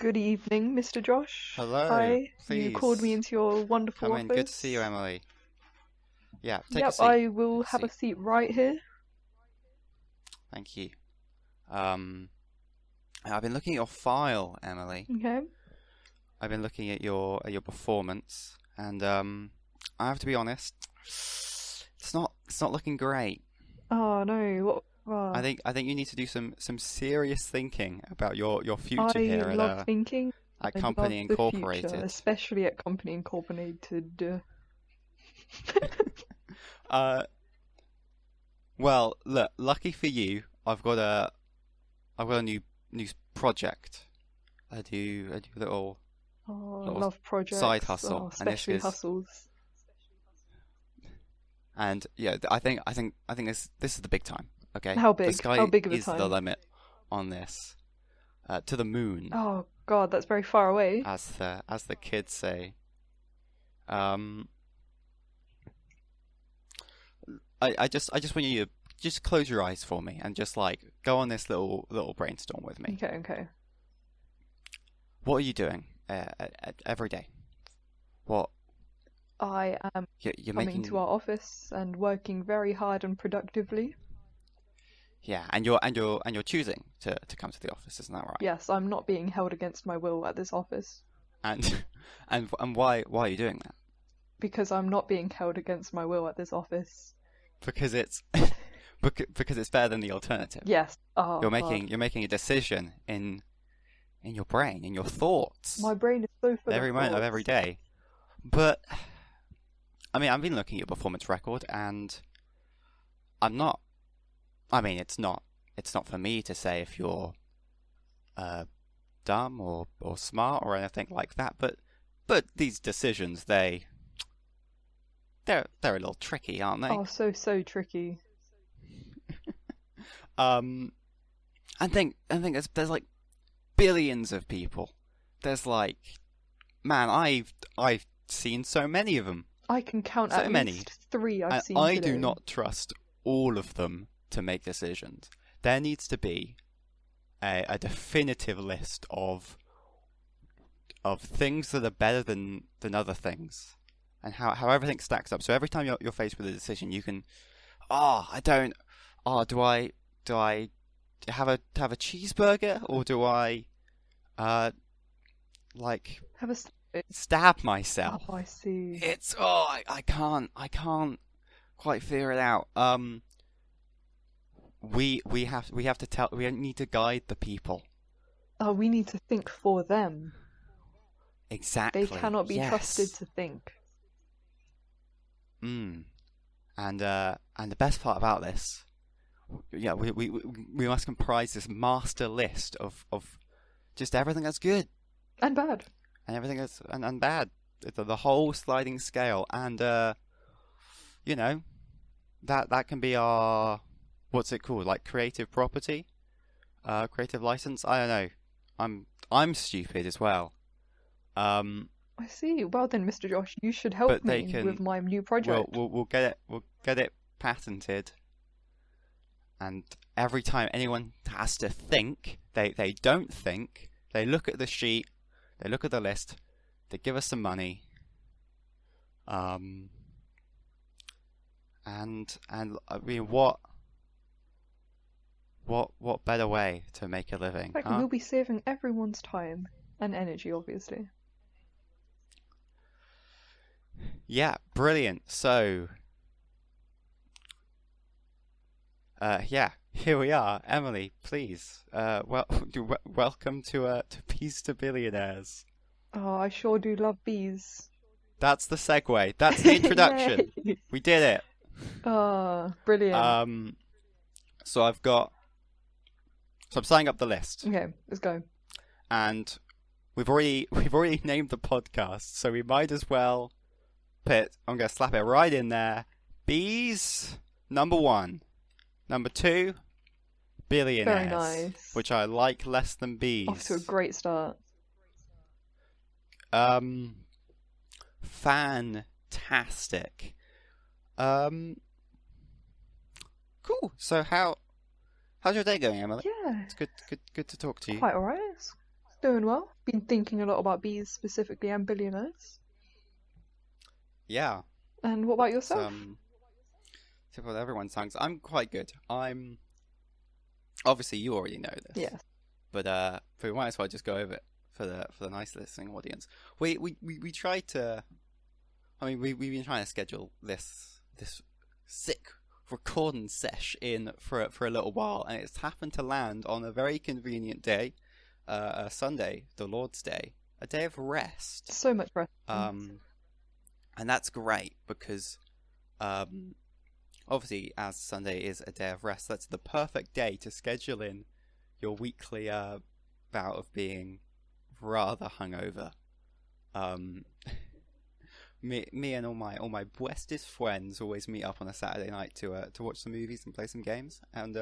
Good evening, Mr. Josh. Hello, Hi, you called me please into your wonderful come in. Good to see you, office. Emily. Yeah, take a Yep, seat. I will Take a have a seat. seat right here. Thank you. Um, I've been looking at your file, Emily. Okay. I've been looking at your performance, and I have to be honest, it's not looking great. Oh no, I think you need to do some serious thinking about your future I here love thinking. at I love Company the future, Incorporated. especially at Company Incorporated. Uh, well, look, lucky for you, I've got a new project. I do a little Oh, I little love side projects. Oh, hustle, and especially hustles. I think this is the big time. Okay, How the big? How sky big of a is the time? limit on this. To the moon, Oh God, that's very far away. as the kids say. Um, I just want you to just close your eyes for me and just like go on this little brainstorm with me. Okay, okay. What are you doing every day? What I am you're coming to making? our office and working very hard and productively. Yeah, and you're choosing to come to the office, isn't that right? Yes, I'm not being held against my will at this office. And and why are you doing that? Because I'm not being held against my will at this office. Because it's because it's better than the alternative. Yes. Oh You're God. making a decision in your brain, in your thoughts, My brain is so full of every moment of every thoughts. day. But I mean, I've been looking at your performance record, and I'm not. I mean, it's not for me to say if you're dumb or smart or anything like that. But these decisions, they're a little tricky, aren't they? Oh, so tricky. Um, I think there's like billions of people. There's like, man, I've seen so many of them, I can count so at many, least 3 I've and seen I do today. not trust all of them to make decisions. There needs to be a definitive list of things that are better than other things, and how everything stacks up. So every time you're faced with a decision, you can, I don't, do I have a cheeseburger, or do I uh like Have a sandwich. stab Oh, myself? I see. It's I can't quite figure it out. We need to guide the people. Oh, we need to think for them. They Exactly. cannot be trusted Yes. to think. Mm. And the best part about this, yeah, we must comprise this master list of just everything that's good And bad. and everything that's and bad. The whole sliding scale, and you know, that can be our, what's it called, like creative property, creative license. I don't know. I'm stupid as well. Um, I see. Well then, Mr. Josh, you should help but they me with can my new we'll project. we'll, we'll get it patented, and every time anyone has to think, they don't think. They look at the sheet, they look at the list, they give us some money, um, and I mean, what better way to make a living, Like, huh? we'll be saving everyone's time and energy, obviously. Yeah, brilliant. So, yeah, here we are. Emily, please, welcome to Peace to Billionaires. Oh, I sure do love bees. That's the segue. That's the introduction. Yay! We did it. Ah, brilliant. Um, so I'm signing up the list, Okay, let's go. and we've already named the podcast, so we might as well I'm gonna slap it right in there. Bees, number 1. Number 2, Very billionaires, nice. which I like less than Off to a bees. great start. Um, fantastic. Um, cool. So how's your day going, Emily? Yeah, It's good to talk to you. quite alright. It's Doing well. Been thinking a lot about bees specifically and billionaires. Yeah, And what about it's yourself? typical everyone sounds. I'm quite good. I'm obviously you already know this, Yes. but we might as well just go over it for the nice listening audience. We tried to. I mean, we've been trying to schedule this sick recording sesh in for a little while, and it's happened to land on a very convenient day, a Sunday, the Lord's Day, a day of rest. So much rest. Um, and that's great because, obviously, as Sunday is a day of rest, that's the perfect day to schedule in your weekly bout of being rather hungover. Um, me and all my bestest friends always meet up on a Saturday night to watch some movies and play some games. And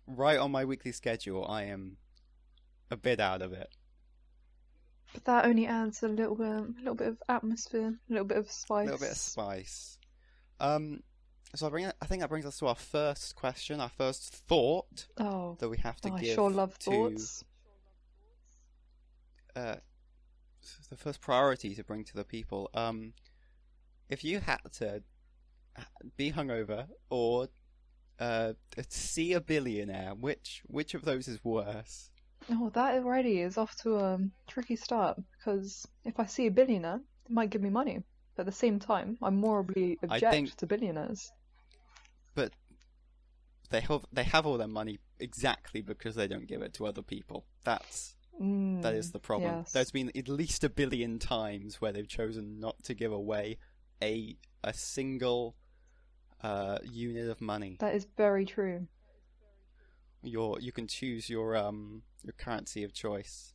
right on my weekly schedule, I am a bit out of it. But that only adds a little bit of atmosphere, a little bit of A little bit of spice. spice. So I think that brings us to our first question, our first thought Oh, that we have to I give sure love to thoughts. uh, the first priority to bring to the people. If you had to be hungover or see a billionaire, which of those is worse? Oh, that already is off to a tricky start because if I see a billionaire, it might give me money. But at the same time, I morally I think, object to billionaires. but they have all their money exactly because they don't give it to other people. That is the problem. Yes, There's been at least 1 billion times where they've chosen not to give away a single unit of money. that is very true. You can choose your currency of choice.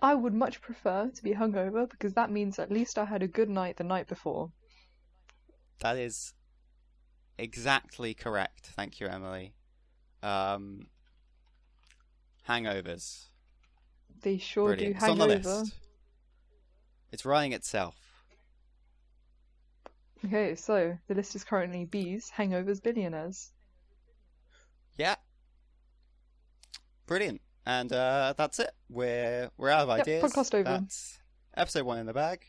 I would much prefer to be hungover because that means at least I had a good night the night before. That is exactly correct. Thank you, Emily. Um, hangovers. They sure do Brilliant. It's on hang the over. list. It's writing itself. Okay, so the list is currently bees, hangovers, billionaires. Yeah, brilliant. And that's it. We're out of Yep, ideas. podcast over. That's episode 1 in the bag.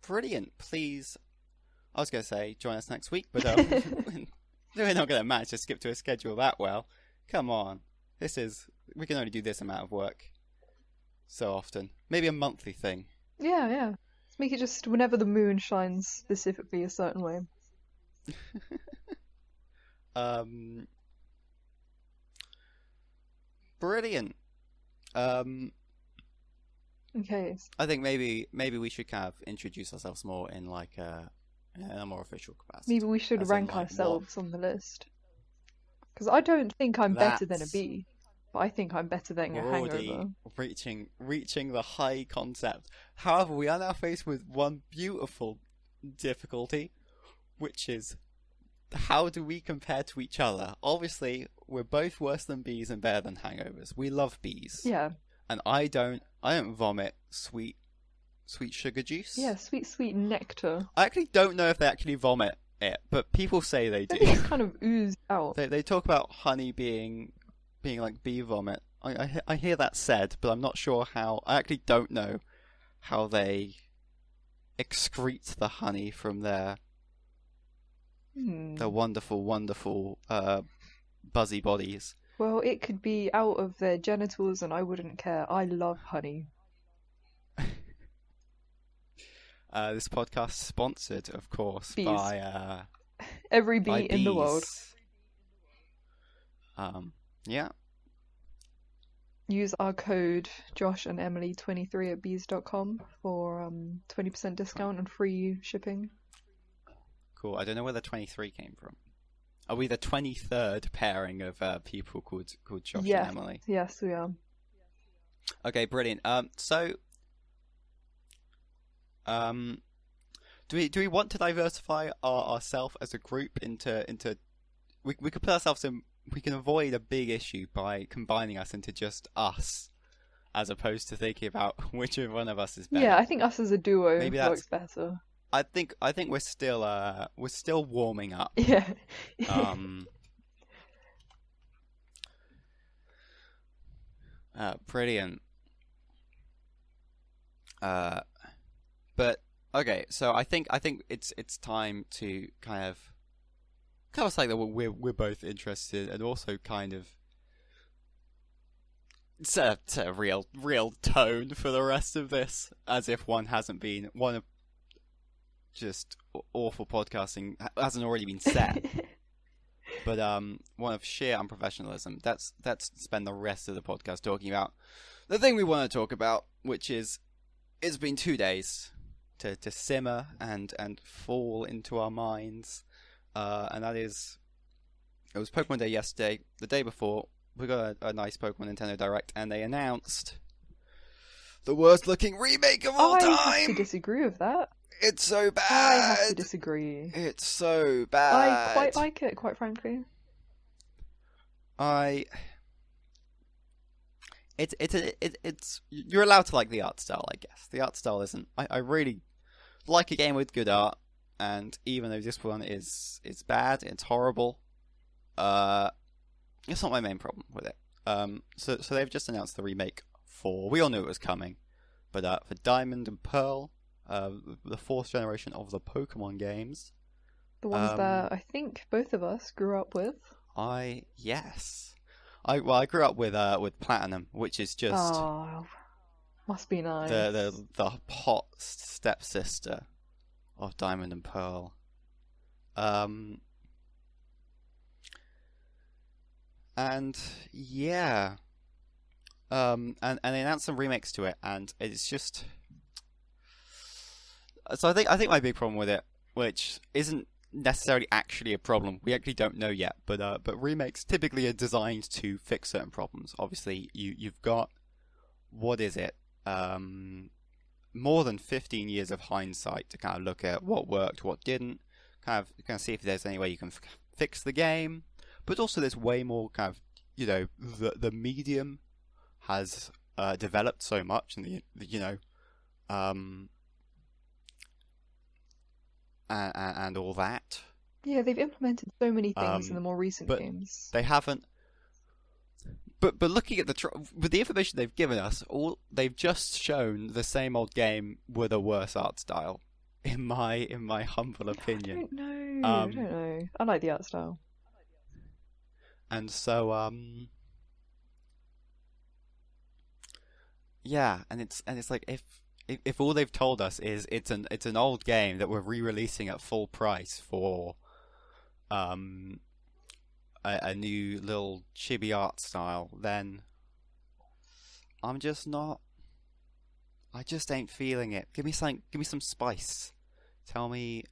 Brilliant. Please, I was going to say join us next week, but we're not going to manage to skip to a schedule that well. Come on. We can only do this amount of work so often. Maybe a monthly thing. Yeah, yeah. Let's make it just whenever the moon shines specifically a certain way. Um, Brilliant. Um, Okay, I think maybe we should kind of introduce ourselves more in in a more official maybe capacity. we should As in rank like what ourselves on the list. Because I don't think I'm better than a that's bee, but I think I'm better than a we're already hangover. reaching the high concept. However, we are now faced with one beautiful difficulty, which is how do we compare to each other? Obviously, we're both worse than bees and better than hangovers. We love bees, Yeah, and I don't vomit sweet sugar juice. yeah, sweet, sweet nectar. I actually don't know if they actually vomit it, but people say they I think do. it's kind of oozed out. They talk about honey being like bee vomit. I hear that said, but I'm not sure how. I actually don't know how they excrete the honey from their Hmm. wonderful buzzy bodies. Well, it could be out of their genitals and I wouldn't care. I love honey. This podcast is sponsored, of course, Bees. by Every bee in the world. bees. Yeah, Use our code Josh and Emily 23 at bees.com for 20% discount and free shipping. cool. I don't know where the 23 came from. Are we the 23rd pairing of people called Josh Yes, and Emily? yes, we are. Okay, brilliant. So, do we want to diversify ourselves as a group into we could put ourselves in, we can avoid a big issue by combining us into just us as opposed to thinking about which one of us is Yeah, better. I think us as a duo Maybe that's. works better. I think we're still warming up. Yeah. Um, Brilliant. Uh, but okay, so I think it's time to kind of something that we're both interested in, and also kind of set a real tone for the rest of this, as if one of just awful podcasting hasn't already been set. But one of sheer unprofessionalism. Let's spend the rest of the podcast talking about the thing we want to talk about, which is it's been 2 days to simmer and fall into our minds, and that is it was Pokemon Day yesterday. The day before, we got a nice Pokemon Nintendo Direct, and they announced the worst looking remake of all I have to time. disagree with that. It's so I have to bad. disagree. It's so I quite bad. like it, quite frankly. I it's you're allowed to like the art style, I guess. The art style isn't. I really like a game with good art, and even though this one is bad, it's horrible. Uh, it's not my main problem with it. So they've just announced the remake for. We all knew it was coming, but for Diamond and Pearl, the fourth generation of the Pokemon games. The ones that I think both of us grew up with. Yes. I grew up with Platinum, which is just Oh, must be nice. the hot stepsister of Diamond and Pearl. And yeah. And they announced some remakes to it, and it's just. So I think my big problem with it, which isn't necessarily actually a problem, we actually don't know yet, but remakes typically are designed to fix certain problems. Obviously, you've got what is it? More than 15 years of hindsight to kind of look at what worked, what didn't, kind of see if there's any way you can fix the game. But also, there's way more kind of the medium has developed so much, and and all that. Yeah, they've implemented so many things in the more recent But games. they haven't. But looking at with the information they've given us, they've just shown the same old game with a worse art style. In my humble opinion. I don't know. I like the art style. And so yeah, and it's like if all they've told us is it's an old game that we're re-releasing at full price for a new little chibi art style, then I'm just not. I just ain't feeling it. Give me some spice. Tell me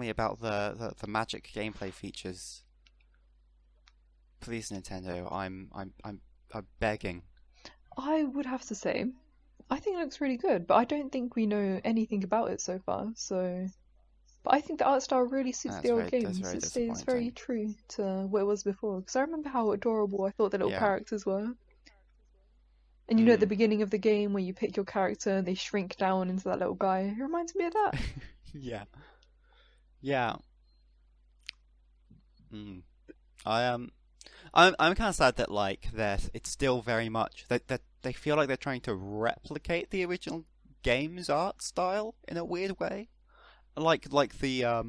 about the magic gameplay features. Please, Nintendo. I'm begging. I would have to say, I think it looks really good, but I don't think we know anything about it so far. But I think the art style really suits the old games. That's very It stays very disappointing. true to what it was before. Because I remember how adorable I thought the little Yeah. characters were. And at the beginning of the game where you pick your character and they shrink down into that little guy, it reminds me of that. Yeah. Yeah. Mm. I'm kind of sad that it's still very much that they feel like they're trying to replicate the original game's art style in a weird way. Like the I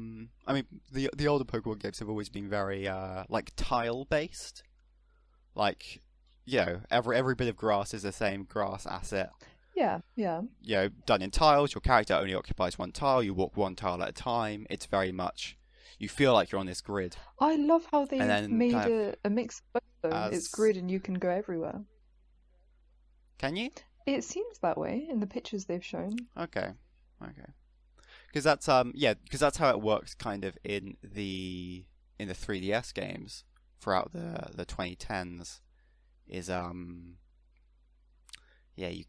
mean the older Pokemon games have always been very tile based. Like, every bit of grass is the same grass asset. Yeah. Done in tiles. Your character only occupies one tile. You walk one tile at a time. It's very much you feel like you're on this grid. I love how And they've then made kind of a mix of both, though. It's as grid and you can go everywhere. can you? It seems that way in the pictures they've shown. Okay. Because that's how it works kind of in the 3DS games throughout the 2010s is you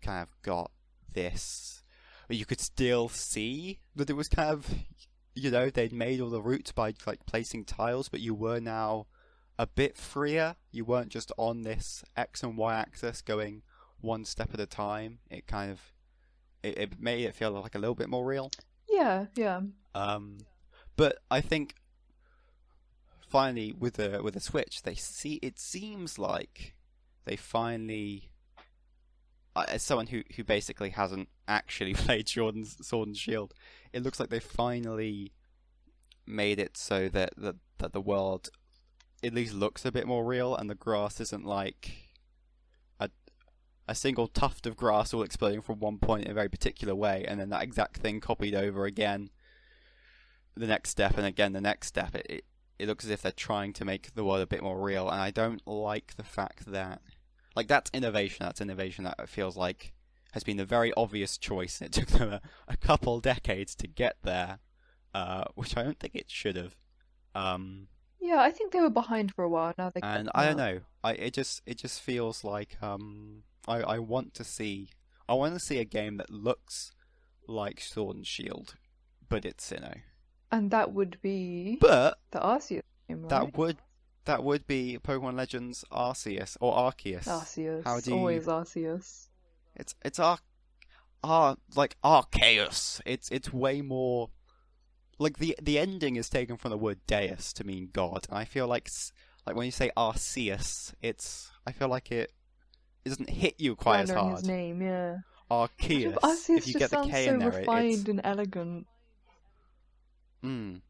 kind of got this, but you could still see that it was kind of they'd made all the routes by placing tiles, but you were now a bit freer. You weren't just on this X and Y axis going one step at a time. It kind of it made it feel like a little bit more real. Yeah. But I think finally with the Switch, it seems like they finally as someone who basically hasn't actually played Sword and Shield, it looks like they finally made it so that the world at least looks a bit more real, and the grass isn't like a single tuft of grass all exploding from one point in a very particular way, and then that exact thing copied over again the next step, and again the next step. It looks as if they're trying to make the world a bit more real, and I don't like the fact that, like, that's innovation. That's innovation that it feels like has been a very obvious choice, and it took them a couple decades to get there, which I don't think it should have. Yeah, I think they were behind for a while. Now they're And catching I don't up. know. It just feels like I want to see a game that looks like Sword and Shield, but it's And that would be But the Arceus game, right? that would be Pokemon Legends Arceus or Arceus. How Arceus, do you? always Arceus. It's like Arceus. It's way more like the ending is taken from the word Deus to mean God, and I feel like when you say Arceus, I feel like it doesn't hit you quite as Slandering hard. his name, yeah. Arceus. Arceus If you just get the sounds K so in there, refined and elegant. I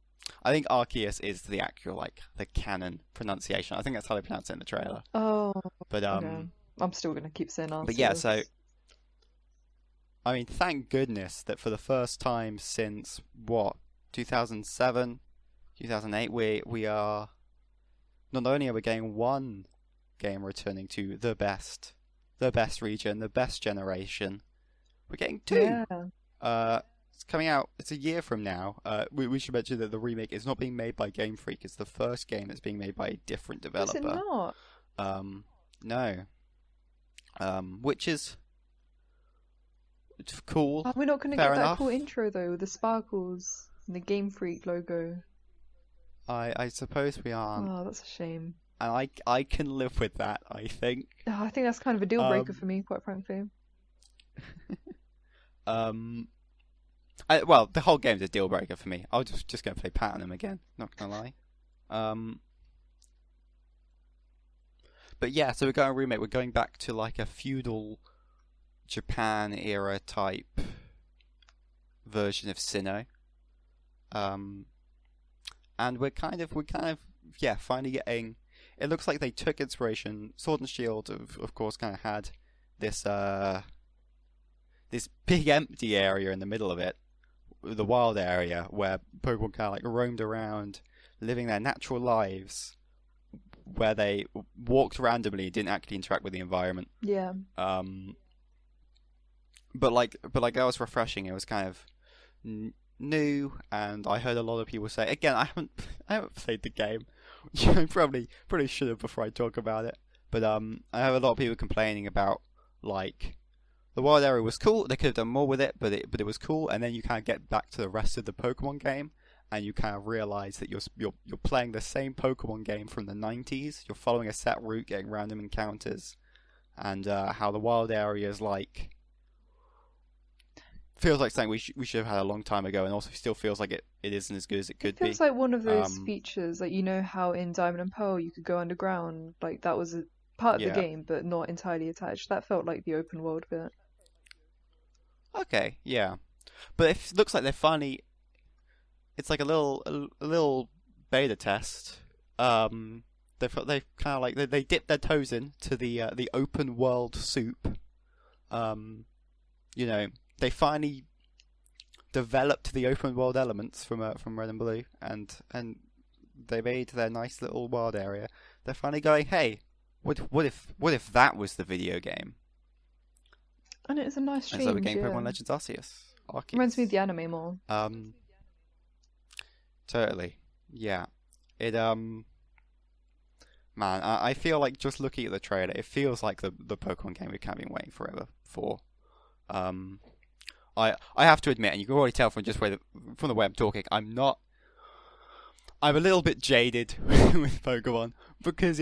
think Arceus is the actual, like, the canon pronunciation. I think that's how they pronounce it in the trailer. Oh, But okay. I'm still gonna keep saying but yeah, Arceus. so I mean, thank goodness that for the first time since what 2007, 2008, we are not only are we getting one game returning to the best region, the best generation, we're getting two. Yeah. It's coming out. It's a year from now. We should mention that the remake is not being made by Game Freak. It's the first game that's being made by a different Is it developer. not? No. Which is cool. We're not gonna Fair get that enough. cool intro though, with the sparkles and the Game Freak logo. I suppose we aren't, Oh, that's a shame. and I can live with that. I think. Oh, I think that's kind of a deal breaker Um, for me, quite frankly. Well, the whole game's a deal breaker for me. I'll just go play Platinum again. Not gonna lie. But yeah, so we're going to remake. We're going back to like a feudal Japan era type version of Sinnoh. And we're kind of yeah, finally getting. It looks like they took inspiration. Sword and Shield, of course, kind of had this this big empty area in the middle of it, the wild area where Pokemon kind of like roamed around, living their natural lives, where they walked randomly, didn't actually interact with the environment. Yeah. But that was refreshing. It was kind of new, and I heard a lot of people say. Again, I haven't played the game. I probably should have before I talk about it. But I have a lot of people complaining about like the wild area was cool. They could have done more with it, but it was cool. And then you kind of get back to the rest of the Pokemon game, and you kind of realize that you're playing the same Pokemon game from the 90s. You're following a set route, getting random encounters, and how the wild area is like feels like something we should have had a long time ago, and also still feels like it isn't as good as it could be. It feels like one of those features, like, you know how in Diamond and Pearl you could go underground, like that was a part of the game, but not entirely attached. That felt like the open world bit. Okay, yeah, but it looks like they're finally. It's like a little beta test. They kind of like they dipped their toes into the open world soup. You know, they finally developed the open world elements from Red and Blue, and they made their nice little wild area. They're finally going, hey, what if that was the video game? And it's a nice change. And so we gained yeah. Pokemon Legends Arceus. Reminds me of the anime more. Totally. Yeah. It man, I feel like just looking at the trailer, it feels like the Pokemon game we've kind of been waiting forever for. I have to admit, and you can already tell from from the way I'm talking, I'm a little bit jaded with Pokemon because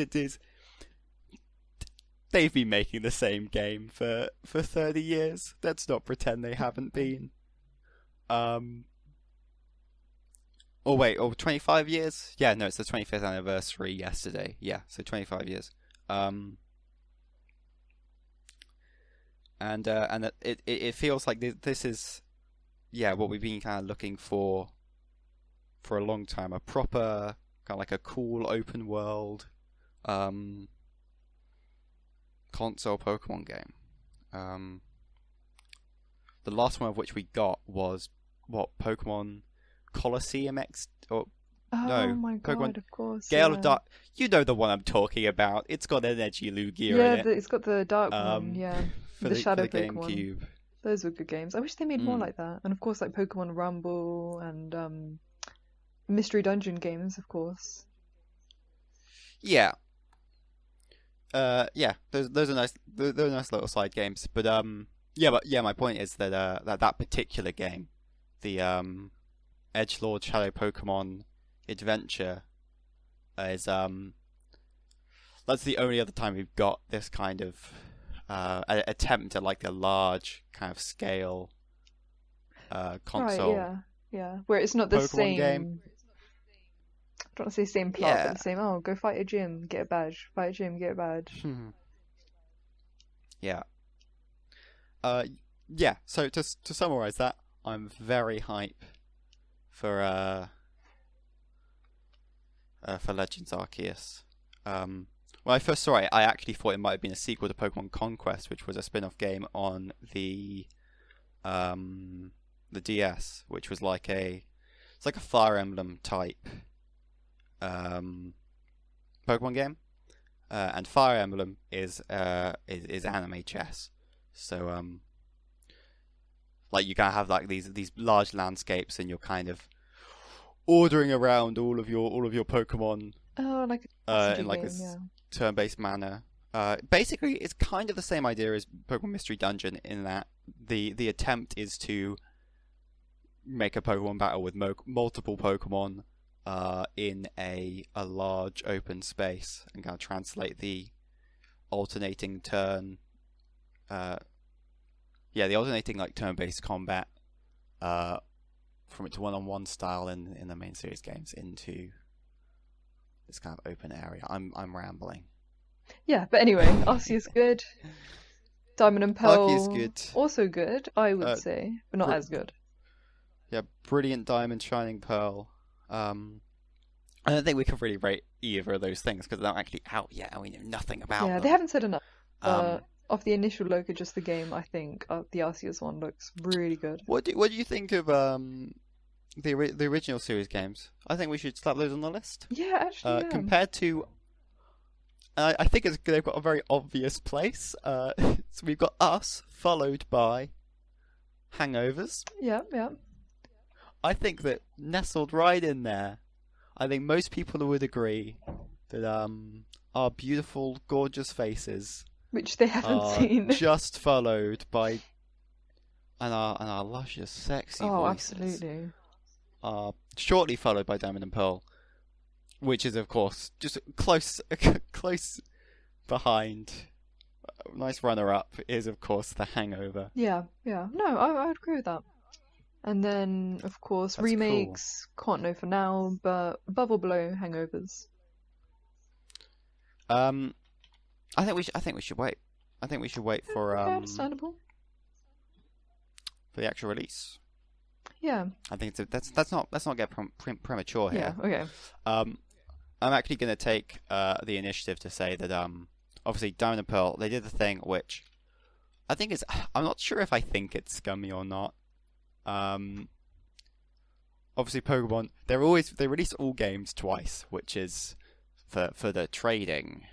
they've been making the same game for 30 years. Let's not pretend they haven't been. Oh wait, 25 years? Yeah, no, it's the 25th anniversary yesterday. Yeah, so 25 years. and it feels like this is what we've been kind of looking for a long time, a proper kind of like a cool open world console Pokemon game. The last one of which we got was Pokemon Colosseum X or Oh no my Pokemon God, of course, Gale of yeah. Dark. You know the one I'm talking about. It's got an edgy Lugia in Yeah, it. it's got the dark one, Um, yeah. for The the shadow Pokemon. GameCube. Those were good games. I wish they made more Mm. like that. And of course, like Pokemon Rumble and Mystery Dungeon games, of course. Yeah. Yeah. Those are nice. Those are nice little side games. But my point is that that particular game, the Edgelord Shadow Pokemon Adventure, is that's the only other time we've got this kind of attempt at like a large kind of scale Right, console yeah. Yeah. Where it's not the Pokemon game. same, I don't want to say same plot, but Yeah. the same, oh, go fight a gym, get a badge. Fight a gym, get a badge. Yeah. Uh, yeah. So to summarize that, I'm very hype for Legends Arceus. When I first saw it, I actually thought it might have been a sequel to Pokemon Conquest, which was a spin-off game on the DS, which was it's like a Fire Emblem type Pokemon game. And Fire Emblem is anime chess. So like you kind of have like these large landscapes, and you're kind of ordering around all of your Pokemon Oh, like a in strategy like game, yeah. turn-based manner. Basically, it's kind of the same idea as Pokemon Mystery Dungeon in that the attempt is to make a Pokemon battle with multiple Pokemon in a large open space, and kind of translate the alternating turn. The alternating like turn-based combat from its one-on-one style in the main series games into this kind of open area. I'm rambling. Yeah, but anyway, Arceus good. Diamond and Arceus Pearl good. also good, I would Uh, say, but not br- as good. yeah, Brilliant Diamond, Shining Pearl. I don't think we can really rate either of those things because they're not actually out yet, and we know nothing about Yeah, they them. haven't said enough. Um, Of the initial look at just the game, I think the Arceus one looks really good. what do you think of the original series games? I think we should slap those on the list. Yeah, actually, yeah. Compared to, I think they've got a very obvious place. So we've got Us, followed by Hangovers. Yeah, yeah. I think that nestled right in there, I think most people would agree that our beautiful, gorgeous faces Which they haven't are seen. just followed by and our luscious, sexy Oh, voices absolutely. are shortly followed by Diamond and Pearl, which is of course just close behind. Nice runner-up is of course The Hangover. Yeah, yeah. No, I agree with that. And then, of course, That's cool. remakes, can't know for now, but above or below Hangovers. I think we should wait. I think we should wait for Yeah, understandable. for the actual release. Yeah, I think let's not get premature yeah, here. okay. I'm actually going to take the initiative to say that obviously Diamond and Pearl, they did the thing which I think is, I'm not sure if I think it's scummy or not. Obviously Pokemon, they release all games twice, which is for the trading.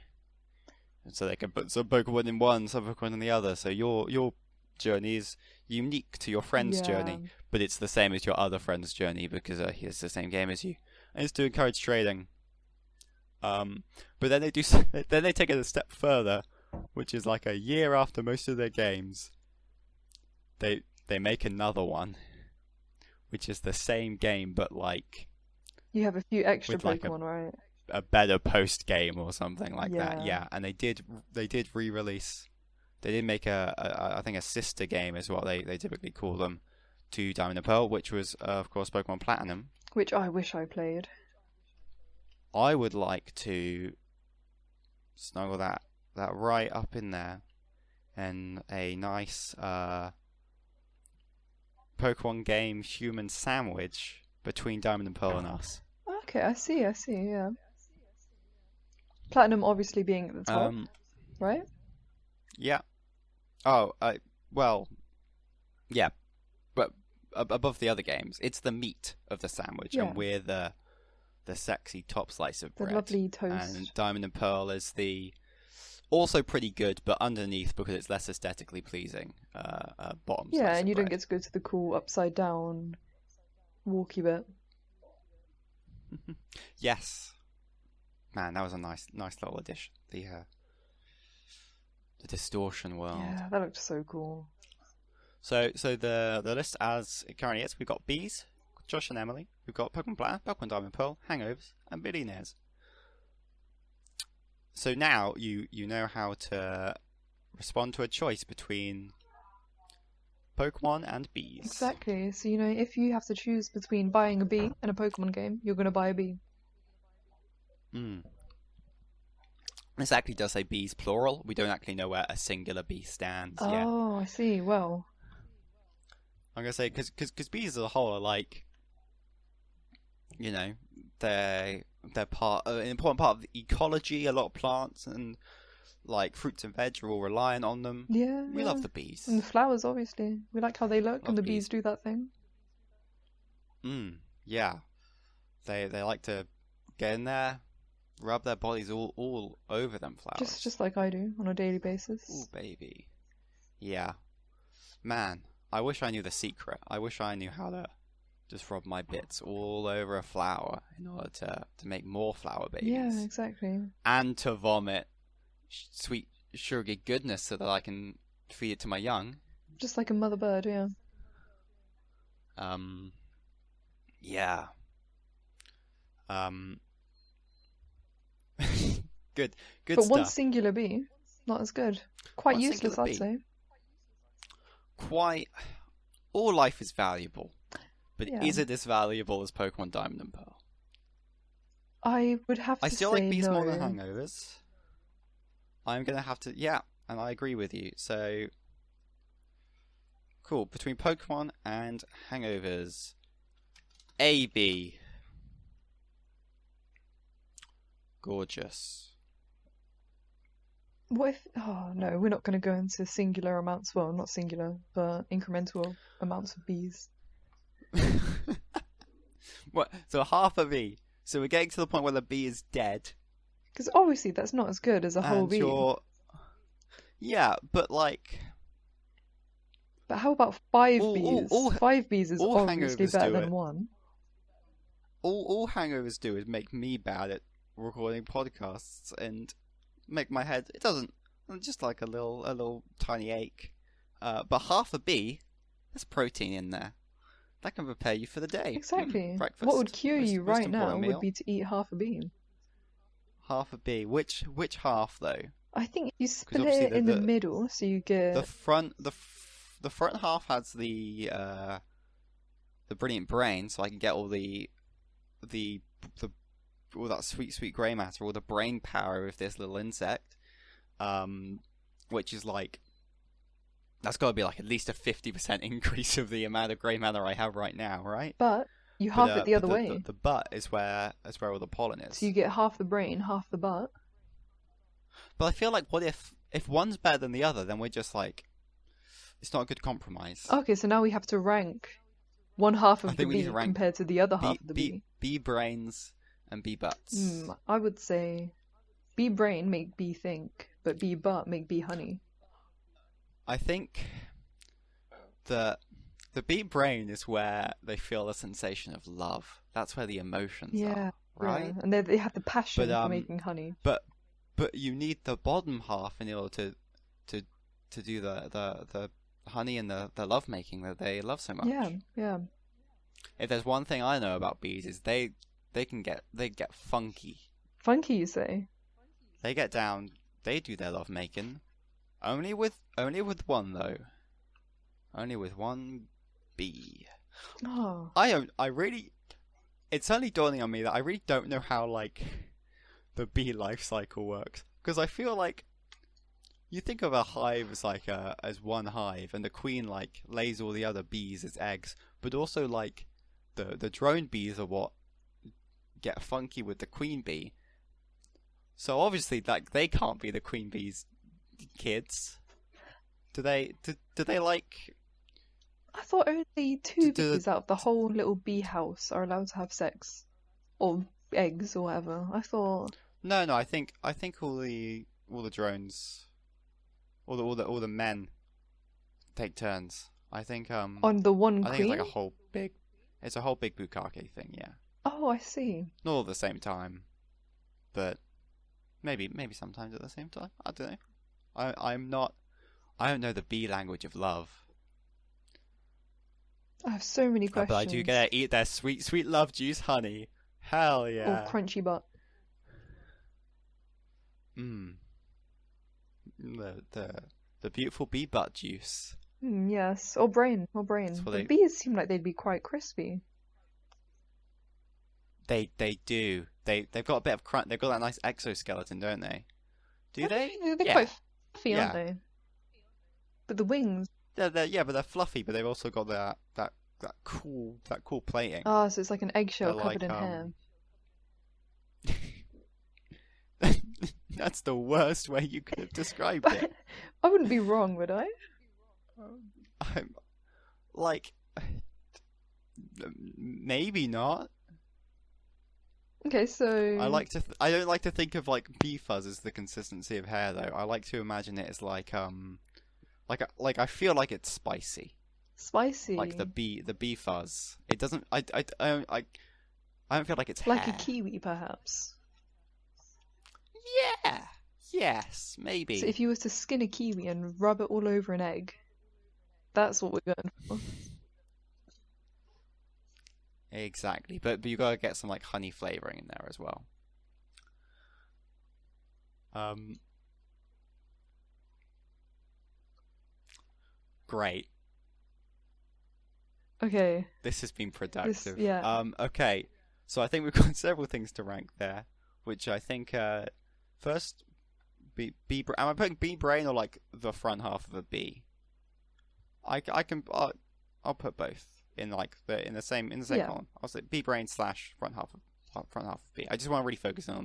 So they can put some Pokemon in one, some Pokemon in the other. So your journey is unique to your friend's Yeah. journey, but it's the same as your other friend's journey because it's the same game as you. And it's to encourage trading. But then they then they take it a step further, which is like a year after most of their games, they make another one, which is the same game but like You have a few extra with like Pokemon, right? a better post game or something like that. Yeah. Yeah, and they did re-release. They did make I think a sister game is what they typically call them to Diamond and Pearl, which was of course Pokemon Platinum. Which I wish I played. I would like to snuggle that right up in there in a nice Pokemon game human sandwich between Diamond and Pearl and us. Okay, I see, yeah. Platinum obviously being at the top, Um, right? yeah. Oh, well, yeah, but above the other games, it's the meat of the sandwich, Yeah. and we're the sexy top slice of The bread. lovely And toast. Diamond and Pearl is the also pretty good, but underneath because it's less aesthetically pleasing. Bottom Yeah, slice and of you don't bread. get to go to the cool upside down walky bit. Yes, man, that was a nice little addition. The distortion world. Yeah, that looked so cool. So the list as it currently is, we've got Bees, Josh and Emily. We've got Pokemon Platinum, Pokemon Diamond Pearl, Hangovers, and Billionaires. So now you know how to respond to a choice between Pokemon and bees. Exactly. So, if you have to choose between buying a bee and a Pokemon game, you're going to buy a bee. This actually does say bees plural. We don't actually know where a singular bee stands yet. Oh, I see. Well, I'm going to say, because bees as a whole are like, they're an important part of the ecology. A lot of plants and like fruits and veg are all reliant on them. yeah. We love the bees. And the flowers, obviously. We like how they look, and the bees do that thing. Yeah. They like to get in there, rub their bodies all over them flowers. Just like I do on a daily basis. Ooh, baby. Yeah. Man, I wish I knew the secret. I wish I knew how to just rub my bits all over a flower in order to make more flower babies. Yeah, exactly. And to vomit sweet, sugary goodness so that I can feed it to my young. Just like a mother bird, yeah. Yeah. Good but stuff. one singular bee, not as good. Quite One useless, singular I'd say. Quite. All life is valuable, but Yeah. is it as valuable as Pokemon Diamond and Pearl? I would have to I still say like bees no. more than hangovers. I'm gonna have to, yeah, and I agree with you. So, cool. Between Pokemon and hangovers, A, B. Gorgeous. What if... Oh, no, we're not going to go into singular amounts. Well, not singular, but incremental amounts of bees. What? So half a bee. So we're getting to the point where the bee is dead. Because obviously that's not as good as a whole And bee. Yeah, but like... But how about 5 All- bees? all- 5 bees is all obviously hangovers better do than it. 1. All hangovers do is make me bad at recording podcasts and make my head... It doesn't... Just like a little tiny ache. But half a bee, there's protein in there. That can prepare you for the day. Exactly. Breakfast. What would cure you Most right now important meal. would be to eat half a bee. Half a bee. Which half though? I think you split obviously it in the middle, so you get... The front half has the brilliant brain, so I can get all all that sweet grey matter, all the brain power of this little insect, which is like, that's got to be like at least a 50% increase of the amount of grey matter I have right now, right? But you halve it the other way. The butt is where all the pollen is. So you get half the brain, half the butt. But I feel like, what if one's better than the other, then we're just like, it's not a good compromise. Okay, so now we have to rank one half I of the think we need bee to rank compared to the other half of the bee. bee brains and bee butts. I would say bee brain make bee think, but bee butt make bee honey. I think the bee brain is where they feel the sensation of love. That's where the emotions are, right? Yeah. And they have the passion But, for making honey. But you need the bottom half in order to do the honey and the love making that they love so much. Yeah. If there's one thing I know about bees, is they get funky. Funky, you say? They get down. They do their love making. Only with one though. Only with one bee. Oh. I really. It's only dawning on me that I really don't know how like the bee life cycle works, because I feel like you think of a hive as like as one hive, and the queen like lays all the other bees as eggs, but also like the drone bees are what get funky with the queen bee. So obviously, like they can't be the queen bee's kids. Do they like I thought only two do bees out of the whole little bee house are allowed to have sex or eggs or whatever. I thought. no, no. I think all the drones, all the men take turns. On the one I think it's like queen? a whole big, it's a whole big bukkake thing. Yeah, Oh, I see. not all at the same time, but maybe sometimes at the same time. I don't know. I'm not. I don't know the bee language of love. I have so many But I do get questions. to eat their sweet, sweet love juice honey. Hell Or yeah. crunchy butt. Mmm. The beautiful bee butt juice. Yes, or brain, or That's brain. what The bees seem like they'd be quite crispy. they do. They've got a bit of crunch. They've got that nice exoskeleton, don't they? Do I they? think they're Yeah. quite fluffy, aren't Yeah. they? But the wings. Yeah, but they're fluffy, but they've also got that cool plating. Ah, so it's like an They're eggshell covered like in hair. That's the worst way you could have described it. But I wouldn't be wrong, would I? I'm like maybe not. Okay, so I don't like to think of like bee fuzz as the consistency of hair though. I like to imagine it as like I feel like it's spicy. Like the spicy. bee fuzz. It doesn't I don't feel like it's Like a hair. kiwi, perhaps. Yeah. Yes, So maybe. if you were to skin a kiwi and rub it all over an egg, that's what we're going for. Exactly. But you gotta get some like honey flavoring in there as well. Um Great. Okay, This has been this, productive. yeah. Okay. So I think we've got several things to rank there, which I think first am I putting bee brain or like the front half of a bee? I can I'll put both in like the same Yeah. column. I'll say bee brain slash front half of bee. I just want to really focus in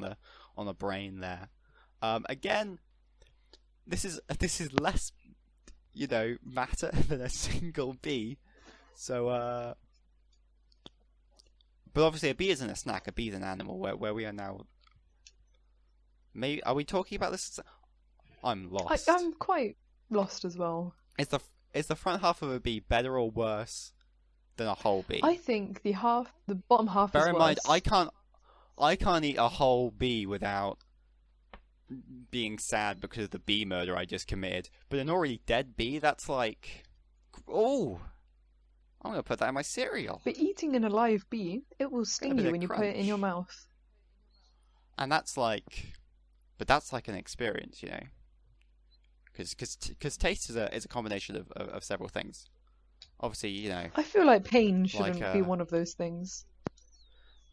on the brain there. Again, this is less matter than a single bee. So but obviously a bee isn't a snack. A bee is an animal. Where we are now. Maybe are we talking about this? I'm lost. I'm quite lost as well. Is the front half of a bee better or worse than a whole I bee? think the bottom half is Bear in mind, worse. I can't eat a whole bee without being sad because of the bee murder I just committed. But an already dead bee, that's like, oh, I'm gonna put that in my cereal. But eating an alive bee, it will Get a sting bit you of when you put it in your crunch, mouth. and that's like an experience, you know, because taste is a combination of several things. Obviously, I feel like pain like shouldn't be one of those things.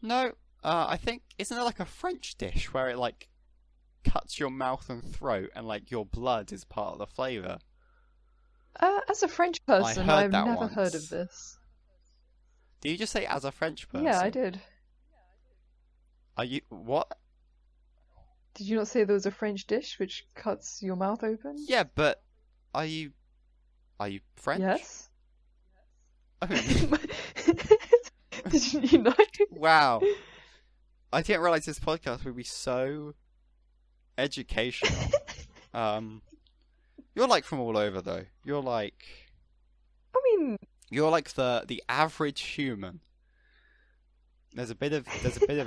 no, I think isn't there like a French dish where it like cuts your mouth and throat, and like your blood is part of the flavor. As a French I person, heard I've that never heard of once. this. Do you just say as a French Yeah, I person? did. Are you what? Did you not say there was a French dish which cuts your mouth open? Yeah, but are you French? Yes. Oh, Did you know? wow. I didn't realize this podcast would be so educational. Um, you're like from all over though. I mean, You're like the average human. There's a bit of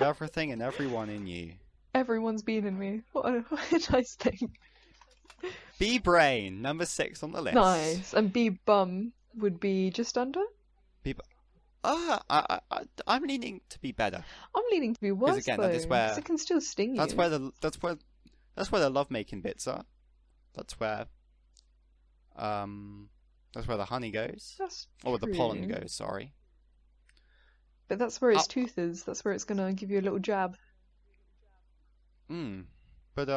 everything and everyone in you. everyone's been in me. What a nice thing. Bee brain, number 6 on the list. Nice. And bee bum would be just under? Bee, I'm leaning to be better I'm leaning to be because worse again, though, that is because where it can still sting that's you. where the lovemaking bits are. That's where that's where the honey goes, That's or the pollen true. goes. Sorry. But that's where its Uh, tooth is. That's where it's gonna give you a little jab. but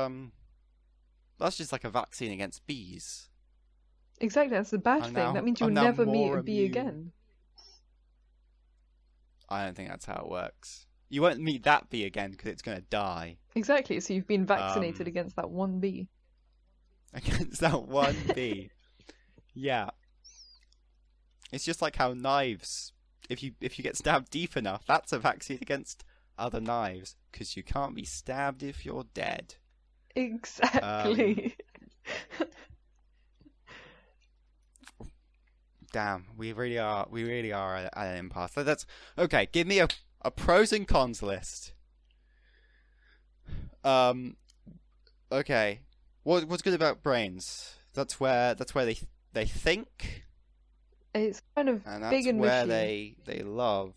That's just like a vaccine against bees. Exactly, that's the bad thing. That means you'll I'm now never meet more a bee immune. again. I don't think that's how it works. You won't meet that bee again because it's going to die. Exactly, so you've been vaccinated against that one bee. Against that one bee. Yeah. It's just like how knives, if you get stabbed deep enough, that's a vaccine against other knives because you can't be stabbed if you're dead. Exactly. Damn, we really are at an impasse. So that's okay. Give me a pros and cons list. Okay. What's good about brains? That's where they think. It's kind of And that's big and where mushy. they love.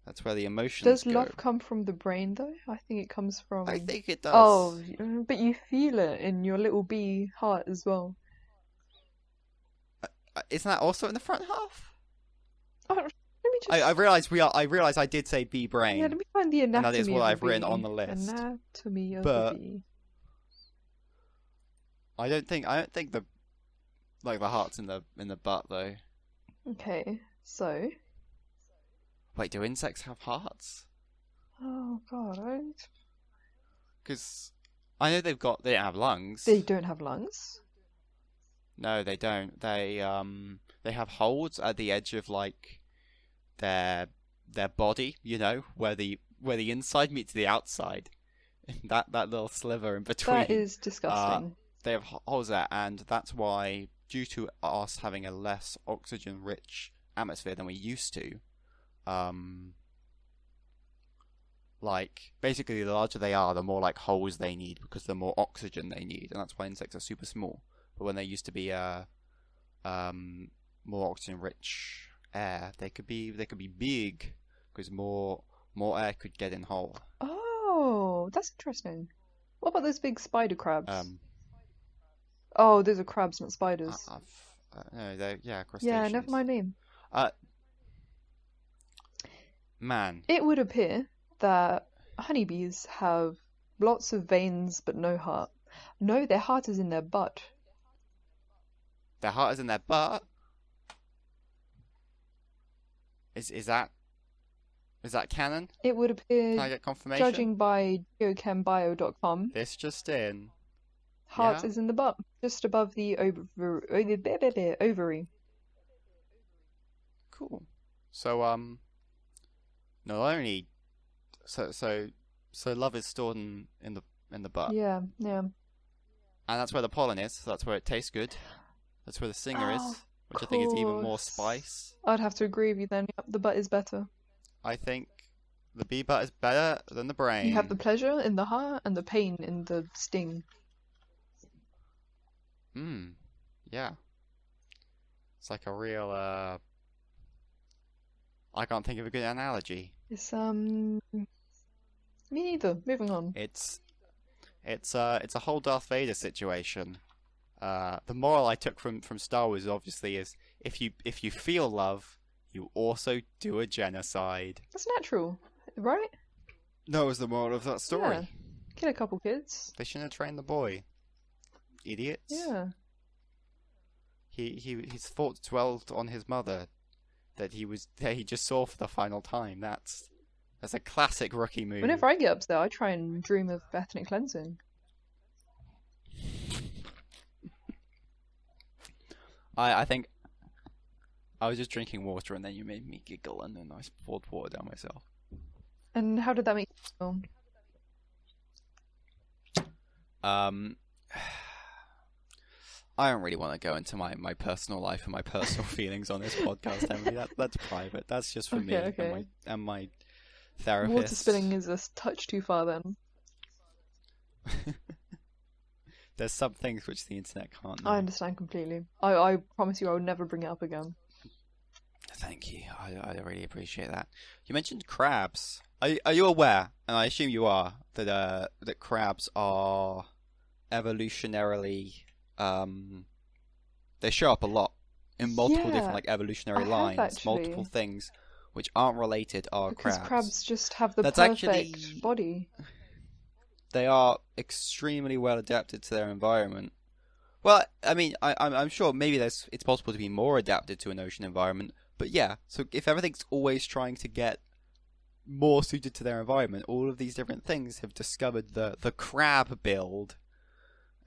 That's where the emotions Does go. love come from the brain though? I think it comes from. I think it does. Oh, but you feel it in your little bee heart as well. Isn't that also in the front half? Oh, let me just. I realize I did say bee brain. Yeah, let me find the anatomy and that is what of I've a written bee. on the list. Anatomy of But a bee. I don't think the heart's in the butt though. Okay, so. Wait, do insects have hearts? Oh God, Because I know they don't have lungs. They don't have lungs. No, they don't. They have holes at the edge of like their body, you know, where the inside meets the outside. that little sliver in between. That is disgusting. They have holes there, and that's why, due to us having a less oxygen-rich atmosphere than we used to, like basically the larger they are, the more like holes they need because the more oxygen they need, and that's why insects are super small. But when they used to be more oxygen-rich air, they could be big because more air could get in hole. Oh, that's interesting. What about those big spider crabs? Um, Oh, those are crabs, not spiders. No, they're crustaceans. Yeah, never mind name. Man, It would appear that honeybees have lots of veins but no heart. No, their heart is in their butt. their heart is in their butt. Is that canon? It would appear, Can I get confirmation? judging by geochembio.com, This just in. heart Yeah. is in the butt, just above the ovary. Cool. So not only so love is stored in the butt, Yeah, yeah. and that's where the pollen is. So that's where it tastes good. That's where the singer is, Oh, which I think is even more course. spice. I'd have to agree with you then. Yep, the butt is better. I think the bee butt is better than the brain. You have the pleasure in the heart and the pain in the sting. Yeah. It's like a real I can't think of a good analogy. It's me neither. Moving on. It's a whole Darth Vader situation. The moral I took from Star Wars obviously is if you feel love, you also do a genocide. That's natural, right? That was the moral of that story. Yeah. Kill a couple kids. They shouldn't have trained the boy. Idiots. Yeah. His thoughts dwelled on his mother that he just saw for the final time. That's a classic rookie move. Whenever I get upset, I try and dream of ethnic cleansing. I think I was just drinking water and then you made me giggle and then I poured water down myself. And how did that make you feel? I don't really want to go into my personal life and my personal feelings on this podcast, Emily. That's private. That's just for me Okay. and my therapist. Water spilling is a touch too far then. There's some things which the internet can't know. I understand completely. I promise you I will never bring it up again. Thank you. I really appreciate that. You mentioned crabs. Are you aware, and I assume you are, that crabs are evolutionarily they show up a lot in multiple different like evolutionary lines, actually. multiple things which aren't related are Because crabs. crabs just have the That's perfect actually body. they are extremely well adapted to their environment. Well, I mean, I'm sure maybe it's possible to be more adapted to an ocean environment, but yeah. So if everything's always trying to get more suited to their environment, all of these different things have discovered the crab build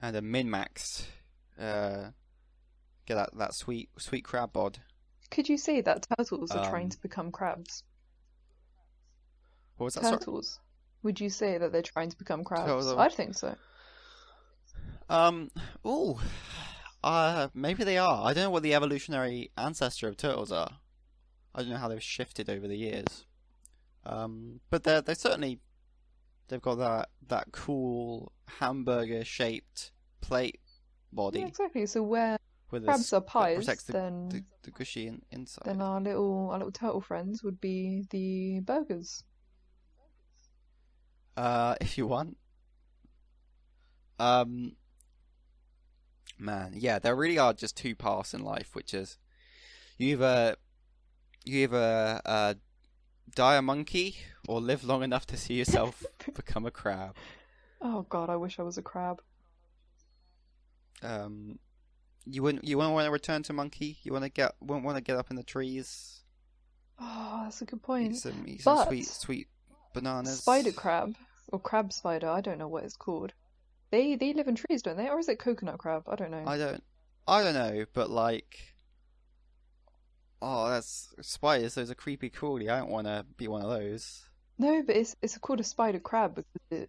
and a min-max. Get that sweet crab bod. Could you say that turtles are trying to become crabs? What was that? Turtles. Sorry? Would you say that they're trying to become crabs? Turtles. I think so. Ooh. Maybe they are. I don't know what the evolutionary ancestor of turtles are. I don't know how they've shifted over the years. But they're certainly, they've got that cool hamburger shaped plate body. Yeah, exactly. So where with crabs are pies, protects then the gushy inside. Then our little turtle friends would be the burgers. If you want. Man, yeah, there really are just two paths in life, which is you either die a monkey or live long enough to see yourself become a crab. Oh God, I wish I was a crab. You wouldn't want to return to monkey. You wouldn't want to get up in the trees. Oh, that's a good point. Eat some sweet bananas. Spider crab or crab spider, I don't know what it's called. They live in trees, don't they? Or is it coconut crab? I don't know. I don't know, but like, oh, that's spiders. Those are creepy crawly. I don't want to be one of those. No, but it's called a spider crab because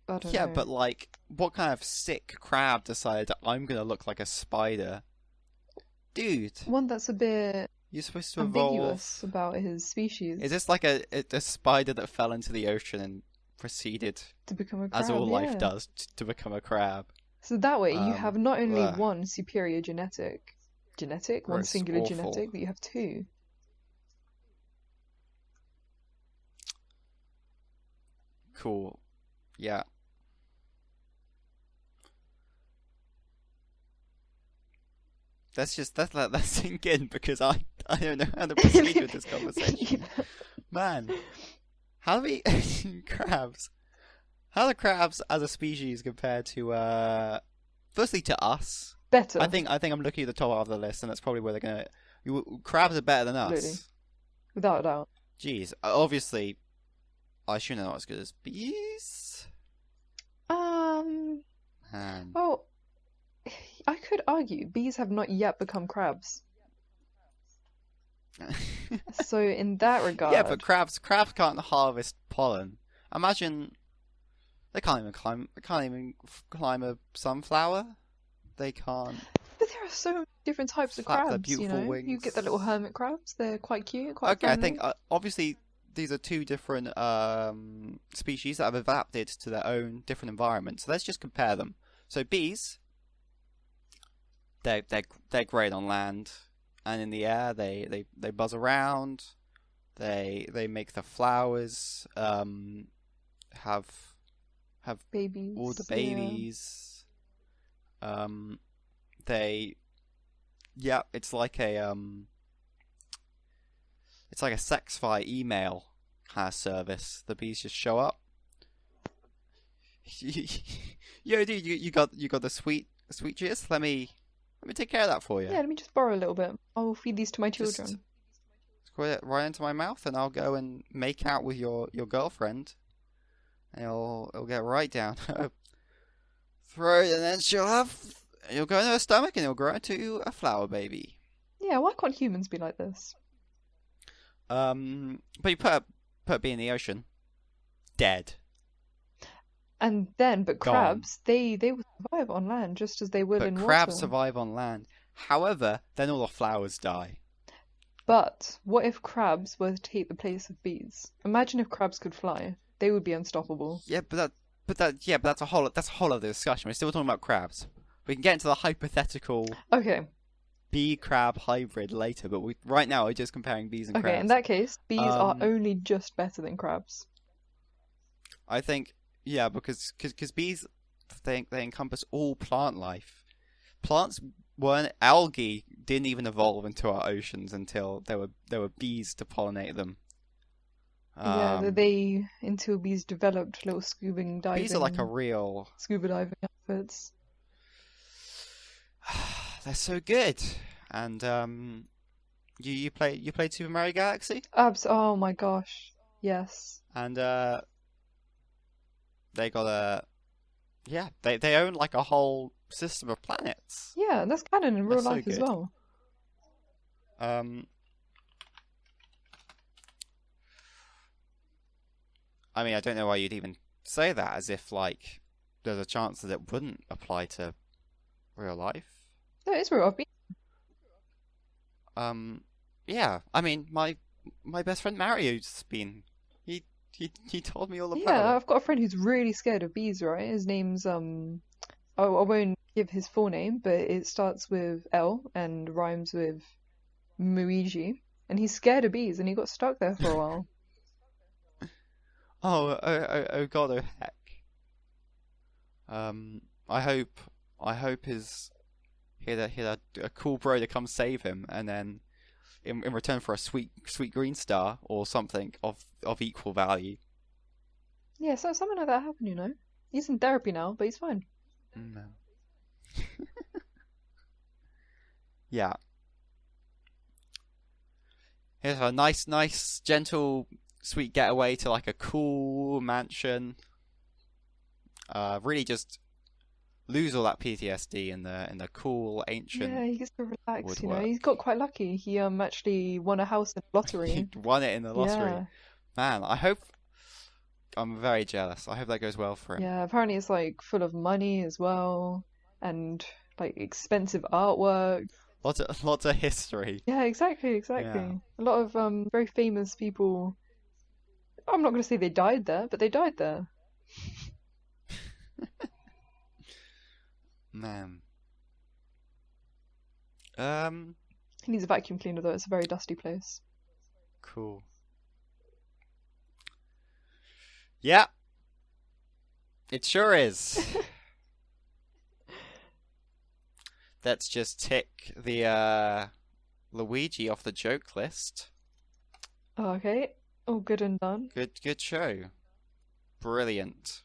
I don't know. Yeah, but like, what kind of sick crab decided I'm gonna look like a spider? Dude. One that's a bit you're supposed to ambiguous evolve. about his species. Is this like a spider that fell into the ocean and proceeded to become a crab, as all life does to become a crab? So that way you have not only ugh. one superior one singular awful. genetic, but you have two. Cool. Yeah. Let's let that sink in because I don't know how to proceed with this conversation. Yeah. Man, how do we crabs? How are crabs as a species compared to firstly to us? Better. I think I'm looking at the top of the list, and that's probably where they're gonna. Crabs are better than us. Absolutely. Without a doubt. Jeez, obviously, I assume they're not as good as bees. Well, I could argue bees have not yet become crabs. So in that regard, yeah, but crabs can't harvest pollen. Imagine they can't even climb a sunflower. They can't. But there are so many different types of flap crabs. their beautiful wings. You get the little hermit crabs. They're quite cute, quite okay, friendly. I think obviously these are two different species that have adapted to their own different environments. So let's just compare them. So bees, they're great on land, and in the air they buzz around. They make the flowers have babies. all the babies. It's like a sex via email kind of service. The bees just show up. Yo, dude, you got the sweet juice. Let me take care of that for you. Yeah, let me just borrow a little bit. I'll feed these to my children. Just put it right into my mouth, and I'll go and make out with your girlfriend. And it'll get right down her throat, and then you'll go into her stomach, and it'll grow into a flower baby. Yeah, why can't humans be like this? But you put a bee in the ocean, dead. And then, but Gone. crabs, they will survive on land just as they will in But water. crabs survive on land. However, then all the flowers die. But what if crabs were to take the place of bees? Imagine if crabs could fly. They would be unstoppable. Yeah, but that's a whole other discussion. We're still talking about crabs. We can get into the hypothetical Okay. bee crab hybrid later, but right now we're just comparing bees and crabs. Okay, in that case, bees are only just better than crabs. I think, yeah, because bees, they encompass all plant life. Algae didn't even evolve into our oceans until there were bees to pollinate them. Yeah, Um, they until bees developed little bees are like a real. scuba diving outfits. They're so good. And you played Super Mario Galaxy, Oh my gosh. Yes. and they got a yeah they own like a whole system of planets. Yeah, that's canon in They're real so life as good. well. Um, I mean, I don't know why you'd even say that, as if like there's a chance that it wouldn't apply to real life. No, it's real. Um, yeah. I mean, my best friend Mario's been he told me all about Yeah, it. I've got a friend who's really scared of bees, right? His name's oh, I won't give his full name, but it starts with L and rhymes with Muiji. And he's scared of bees and he got stuck there for a while. Oh God, oh heck. Um, I hope I hope his he had a cool bro to come save him, and then in return for a sweet green star or something of equal value. Yeah, so something like that happened, you know. He's in therapy now, but he's fine. No. Yeah. Here's a nice, gentle, sweet getaway to like a cool mansion. Really just lose all that PTSD in the cool Yeah, ancient he gets to relax, you know. woodwork. He's got quite lucky. He actually won a house in the He lottery. won it in the lottery. Yeah. Man, I hope I'm very jealous. I hope that goes well for him. Yeah, apparently it's like full of money as well and like expensive artwork. Lots of history. Yeah, exactly, Yeah. exactly. A lot of very famous people. I'm not going to say they died there, but they died there. Man. Um, He needs a vacuum cleaner though. It's a very dusty place. cool. Yeah, it sure is. Let's just tick the Luigi off the joke list. Okay, all good and done. Good show. Brilliant.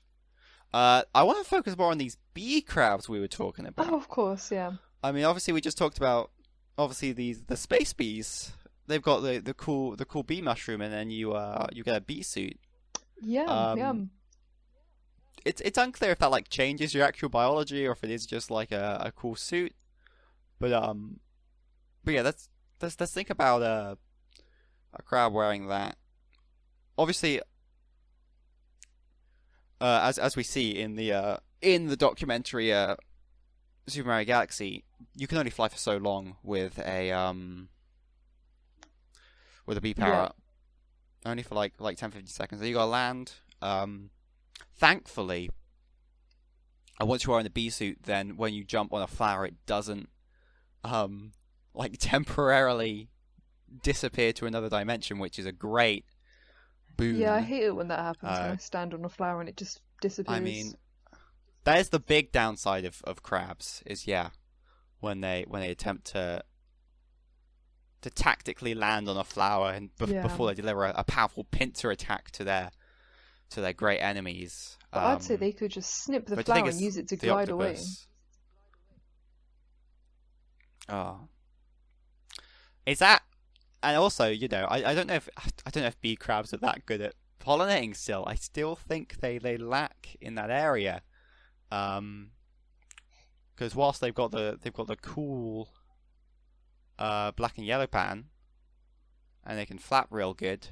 I want to focus more on these bee crabs we were talking Oh, about. of course, yeah. I mean, obviously we just talked about obviously the space bees. They've got the cool bee mushroom, and then you get a bee suit. Yum, Um, yum. it's unclear if that like changes your actual biology or if it is just like a cool suit. But yeah, let's think about a crab wearing that. Obviously, as we see in the documentary Super Mario Galaxy, you can only fly for so long with a bee Yeah. parrot. Only for like 10-15 seconds. Then you gotta land. Thankfully, and once you are in the bee suit, then when you jump on a flower, it doesn't like temporarily disappear to another dimension, which is a great Yeah, I boon. hate it when that happens, when Uh, I stand on a flower and it just I disappears. mean, that is the big downside of crabs. Is yeah, when they attempt to tactically land on a flower and Yeah. before they deliver a powerful pincer attack to their great enemies. But I'd say they could just snip the But the thing flower and is, use it to the glide away. octopus. Oh, is that? And also, you know, I don't know if bee crabs are that good at pollinating still. I still think they lack in that area. Because whilst they've got the cool black and yellow pattern, and they can flap real good,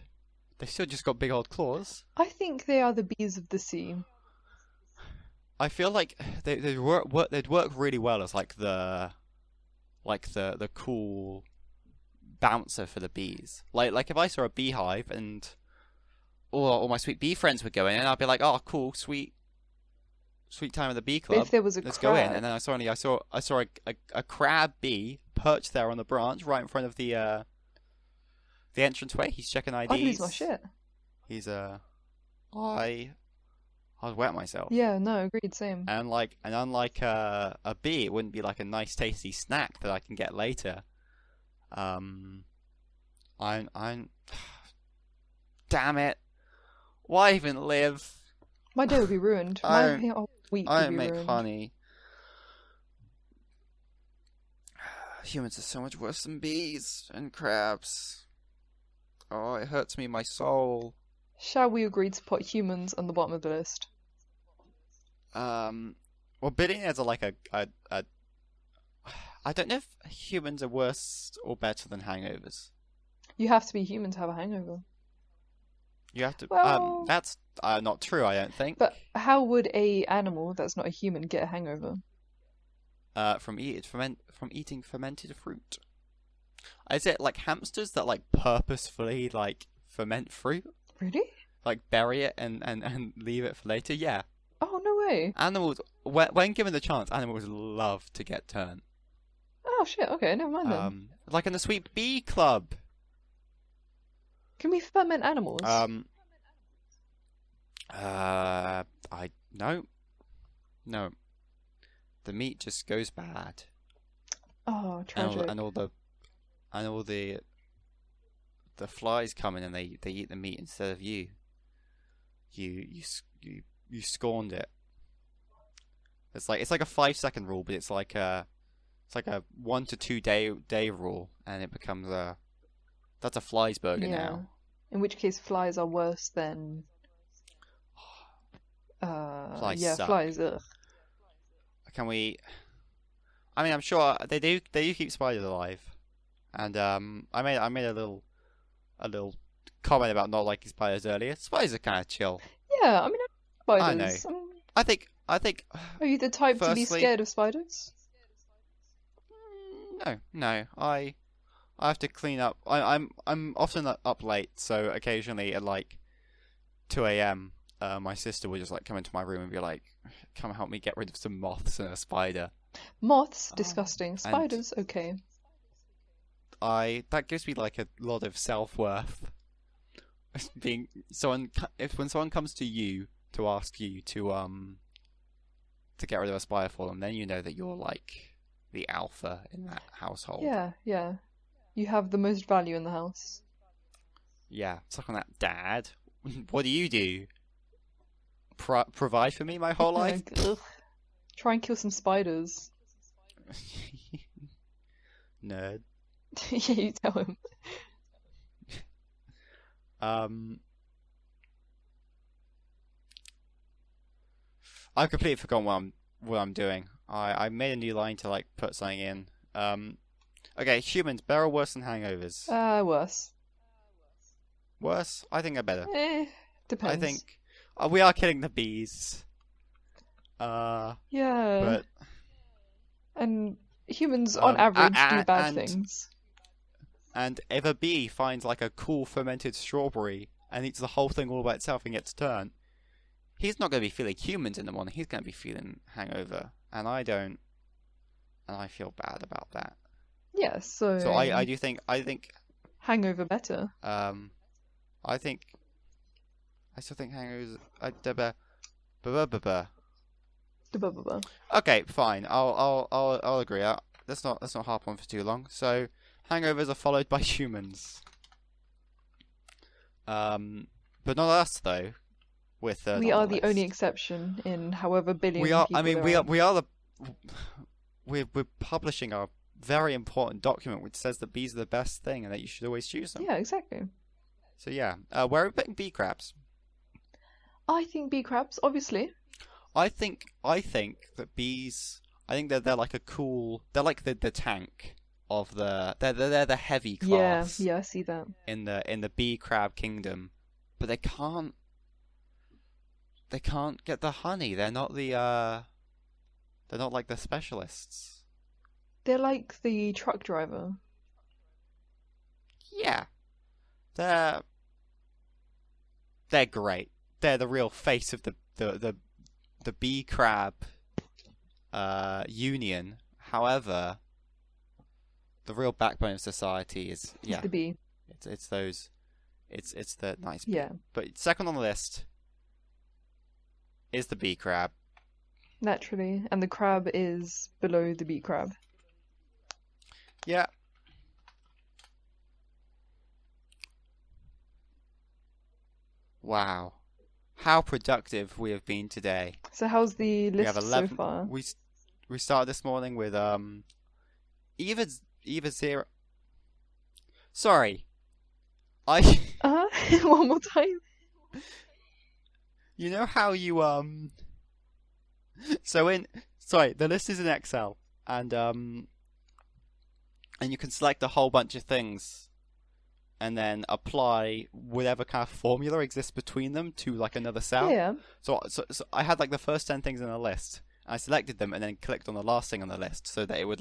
they've still just got big old claws. I think they are the bees of the sea. I feel like they'd work really well as the cool bouncer for the bees. Like if I saw a beehive and all my sweet bee friends would go in, and I'd be like, oh, cool, sweet time at the bee But if club. there was a Let's go in. And crab, then I saw a crab bee perched there on the branch right in front of the entranceway. He's checking I'd lose my IDs. shit. He's I'd wet myself. Yeah, no, agreed, same. And unlike a bee, it wouldn't be like a nice tasty snack that I can get later. I'm damn it. Why even live? My day would be ruined. I My don't. whole week I would don't be make ruined. honey. Humans are so much worse than bees and crabs. Oh, it hurts me, my soul. Shall we agree to put humans on the bottom of the list? Um, well, billionaires are like a. I don't know if humans are worse or better than hangovers. You have to be human to have a hangover. You have to. Well, That's not true. I don't but think. how would a animal that's not a human get a hangover? From eating fermented fruit. Is it like hamsters that like purposefully like ferment fruit, Really? like bury it and leave it for later? Yeah. Oh, no way. Animals, when given the chance, animals love to get turned. Oh, shit. Okay, never mind then. Like in the Sweet Bee Club. Can we ferment animals? Um, I no. The meat just goes bad, Oh, and all, tragic. and all the and all the flies come in and they eat the meat instead of you. You scorned it. It's like a 5 second rule, but it's like a 1 to 2 day rule, and it becomes a that's a flies burger Yeah. now. In which case, flies are worse than. Flies Yeah, suck. flies. Ugh. Can we? I mean, I'm sure they do keep spiders alive, and I made a little comment about not liking spiders earlier. Spiders are kind of chill. Yeah, I mean, I I like know. spiders. I think. Are you the type to be Firstly, scared of spiders? no. I have to clean up. I'm often up late, so occasionally at like 2 a.m. My sister would just like come into my room and be like, "Come help me get rid of some moths and a spider." Moths, Um, disgusting. and Spiders, okay. I that gives me like a lot of self-worth. Being someone, if when someone comes to you to ask you to get rid of a spider for them, then you know that you're like the alpha in that household. Yeah, yeah. You have the most value in the house. Yeah, suck on that, Dad. What do you do? Provide for me my whole life? Ugh. Try and kill some spiders. Nerd. Yeah, you tell him. Um, I've completely forgotten what I'm doing. I made a new line to like put something in. Okay, humans better or worse than hangovers? Worse. Worse? I think they're better. I Depends. think we are killing the bees. Yeah. But And humans, on average, do bad and things. and if a bee finds like a cool fermented strawberry and eats the whole thing all by itself and gets turned, he's not going to be feeling humans in the morning. He's going to be feeling hangover, and I don't, and I feel bad about that. Yeah, So I so do think hangover better. I think I still think hangovers. Ba-ba-ba-ba. Blah. Okay, fine. I'll agree. Let's not harp on for too long. So hangovers are followed by humans. But not us though. We're third We on are the the only list. exception in however We billion are. I people mean, there are. we are the. We're publishing a very important document which says that bees are the best thing and that you should always choose them. Yeah, exactly. So yeah, where are we putting bee crabs? I think bee crabs, obviously. I think that bees. I think they're like a cool. They're like the tank of the. They're the heavy Yeah, class yeah, I see that. in the bee crab kingdom, but they can't. They can't get the honey. They're not the. They're not like the specialists. They're like the truck driver. Yeah, they're they're great. They're the real face of the bee crab union. However, the real backbone of society is Is yeah, the bee. it's those it's the nice bee. Yeah, But second on the list is the bee crab. naturally. And the crab is below the bee crab. Yeah. Wow. how productive we have been today. So how's the We have list so 11. far? We started this morning with either either zero. Sorry, I. One more time. You know how you So in sorry, the list is in Excel, and you can select a whole bunch of things, and then apply whatever kind of formula exists between them to like another cell. Yeah. So I had like the first 10 things in the list. I selected them and then clicked on the last thing on the list so that it would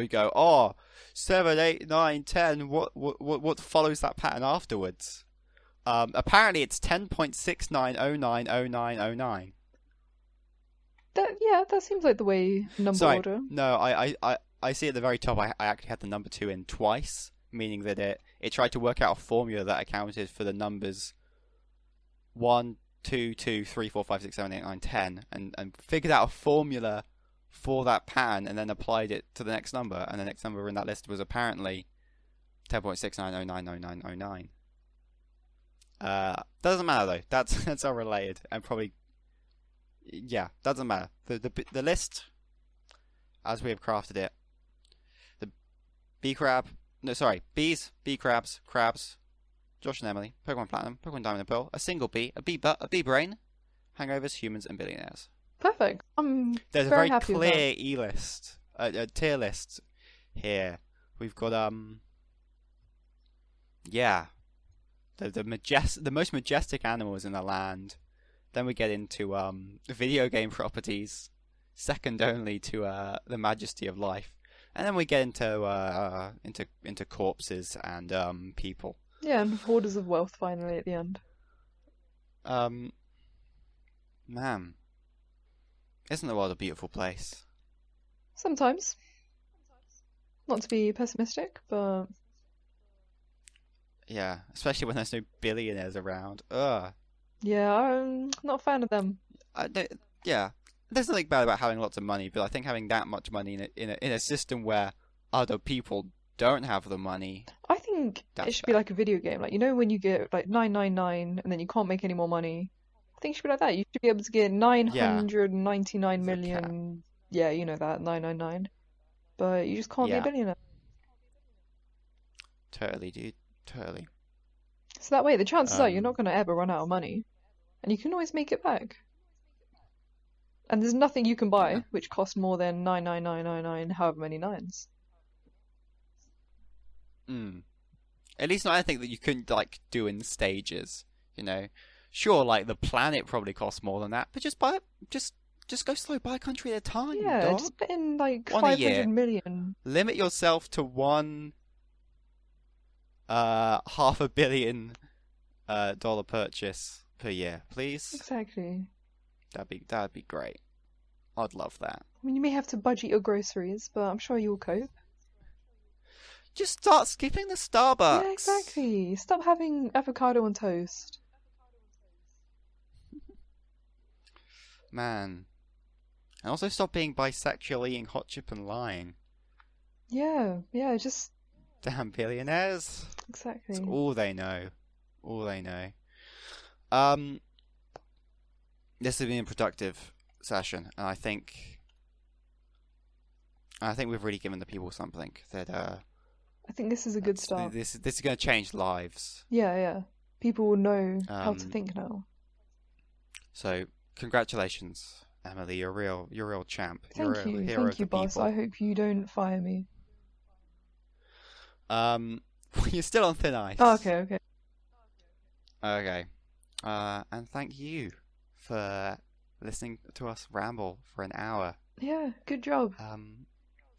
go, oh, 7, 8, 9, 10. What follows that pattern afterwards? Apparently it's 10.69090909. That seems like the way number Sorry, order. no, I see at the very top. I actually had the number 2 in twice, meaning that it tried to work out a formula that accounted for the numbers 1, 2, 2, 3, 4, 5, 6, 7, 8, 9, 10, and figured out a formula for that pattern and then applied it to the next number. And the next number in that list was apparently 10.69090909. Doesn't matter though. That's unrelated and probably doesn't matter. The list as we have crafted it. The bee crab, no sorry, bees, bee crabs, crabs. Josh and Emily, Pokemon Platinum, Pokemon Diamond and Pearl, a single bee, a bee butt, a bee brain, hangovers, humans, and billionaires. Perfect. I'm There's a very very happy with that. clear e-list, a tier list here. We've got the most majestic animals in the land. Then we get into video game properties, second only to the majesty of life, and then we get into corpses and people. Yeah, and hoarders of wealth finally at the end. Man, isn't the world a beautiful place? Sometimes. Not to be pessimistic, but Yeah, especially when there's no billionaires around. Ugh. yeah, I'm not a fan of them. Yeah, there's nothing bad about having lots of money, but I think having that much money in a system where other people don't have the money, I think it that's should be bad. like a video game. Like, you know, when you get like 999 and then you can't make any more money. I think it should be like that. You should be able to get Yeah, 999 there's a cap. million. Yeah, you know that, 999. But you just can't be a Yeah, billionaire. totally, dude, totally. So that way, the chances are you're Um, not going to ever run out of money. And you can always make it back. And there's nothing you can yeah. buy which costs more than 99999, however many nines. Mm. At least not anything that you couldn't like do in stages. You know, sure, like the planet probably costs more than that, but just buy it. Just go slow. Buy a country at a time, Yeah, dog. just put in like One a 500 year. million. Limit yourself to one $500 million dollar purchase per year, please. Exactly. That'd be great. I'd love that. I mean, you may have to budget your groceries, but I'm sure you'll cope. Just start skipping the Yeah, Starbucks. exactly. Stop having avocado on toast. Man. And also stop being bisexual, eating hot chip and lying. Yeah, just Damn billionaires. It's exactly. all they know. All they know. Um, this has been a productive session, and I think we've really given the people something that I think this is a good that's start. this is going to change lives. Yeah. People will know how to Um, think now. so congratulations, Emily. You're a real champ. You're a hero Thank of you, the boss. I people. hope you don't fire me. You're still on thin Oh, ice. okay. Okay. And thank you for listening to us ramble for an hour. Yeah, good job.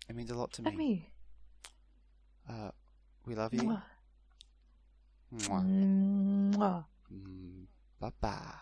It means a lot to me. Emmy. We love you. Mwah. Mwah. Mwah. Bye bye.